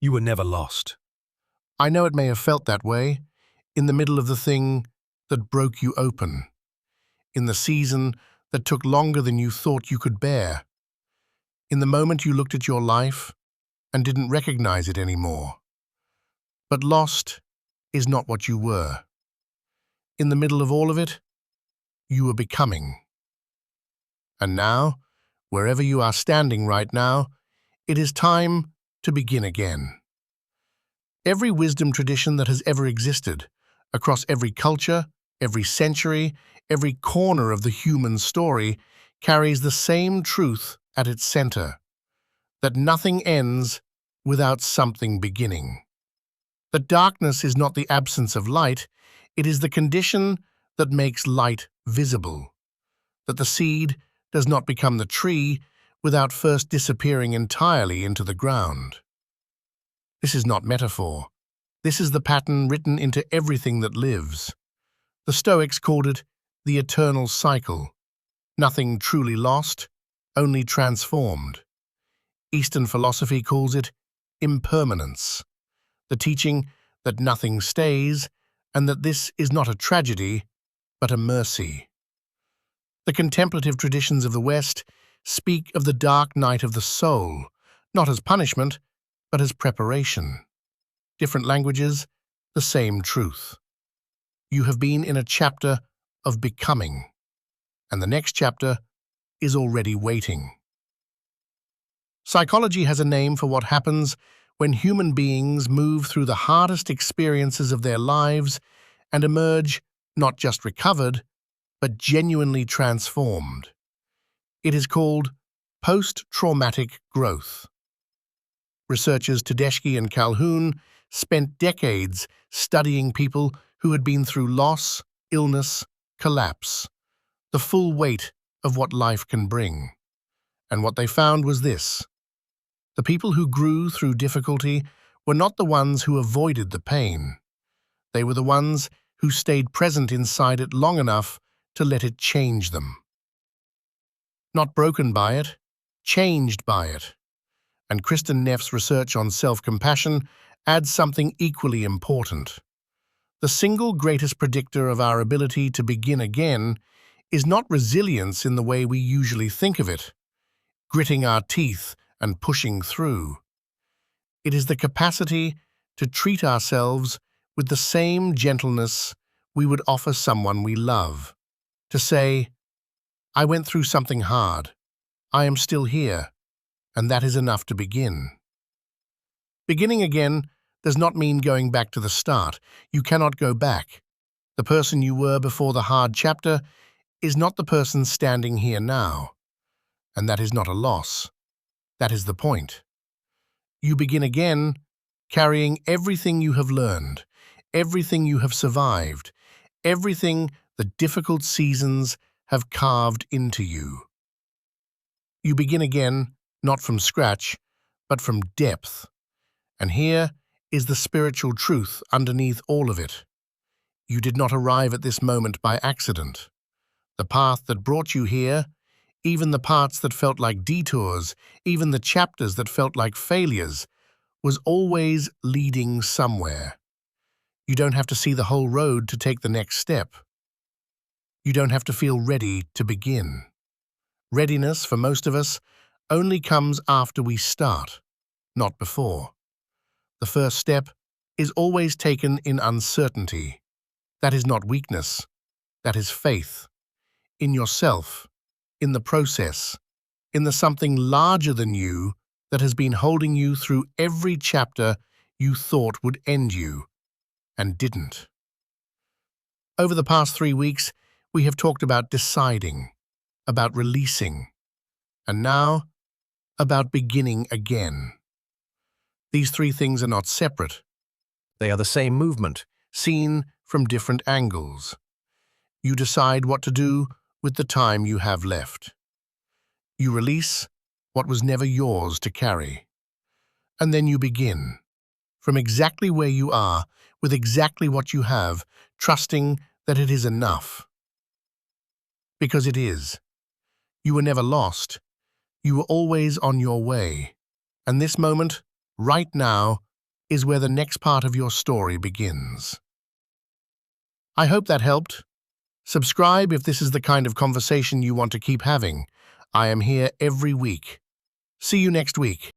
You were never lost. I know it may have felt that way, in the middle of the thing that broke you open, in the season that took longer than you thought you could bear, in the moment you looked at your life and didn't recognize it anymore. But lost is not what you were. In the middle of all of it, you were becoming. And now, wherever you are standing right now, it is time to begin again. Every wisdom tradition that has ever existed, across every culture, every century, every corner of the human story, carries the same truth at its center, that nothing ends without something beginning. That darkness is not the absence of light, it is the condition that makes light visible. That the seed does not become the tree without first disappearing entirely into the ground. This is not metaphor. This is the pattern written into everything that lives. The Stoics called it the eternal cycle. Nothing truly lost, only transformed. Eastern philosophy calls it impermanence, the teaching that nothing stays and that this is not a tragedy, but a mercy. The contemplative traditions of the West speak of the dark night of the soul, not as punishment, but as preparation. Different languages, the same truth. You have been in a chapter of becoming, and the next chapter is already waiting. Psychology has a name for what happens when human beings move through the hardest experiences of their lives and emerge not just recovered, but genuinely transformed. It is called post-traumatic growth. Researchers Tedeschi and Calhoun spent decades studying people who had been through loss, illness, collapse, the full weight of what life can bring. And what they found was this: the people who grew through difficulty were not the ones who avoided the pain. They were the ones who stayed present inside it long enough to let it change them. Not broken by it, changed by it. And Kristin Neff's research on self-compassion adds something equally important. The single greatest predictor of our ability to begin again is not resilience in the way we usually think of it, gritting our teeth and pushing through. It is the capacity to treat ourselves with the same gentleness we would offer someone we love. To say, I went through something hard, I am still here, and that is enough to begin. Beginning again does not mean going back to the start. You cannot go back. The person you were before the hard chapter is not the person standing here now. And that is not a loss. That is the point. You begin again, carrying everything you have learned, everything you have survived, everything the difficult seasons have carved into you. You begin again, not from scratch, but from depth. And here is the spiritual truth underneath all of it. You did not arrive at this moment by accident. The path that brought you here, even the parts that felt like detours, even the chapters that felt like failures, was always leading somewhere. You don't have to see the whole road to take the next step. You don't have to feel ready to begin. Readiness, for most of us, only comes after we start, not before. The first step is always taken in uncertainty. That is not weakness. That is faith. In yourself, in the process, in the something larger than you that has been holding you through every chapter you thought would end you, and didn't. Over the past 3 weeks, we have talked about deciding, about releasing, and now about beginning again. These 3 things are not separate. They are the same movement, seen from different angles. You decide what to do with the time you have left. You release what was never yours to carry. And then you begin, from exactly where you are, with exactly what you have, trusting that it is enough. Because it is. You were never lost. You were always on your way. And this moment, right now, is where the next part of your story begins. I hope that helped. Subscribe if this is the kind of conversation you want to keep having. I am here every week. See you next week.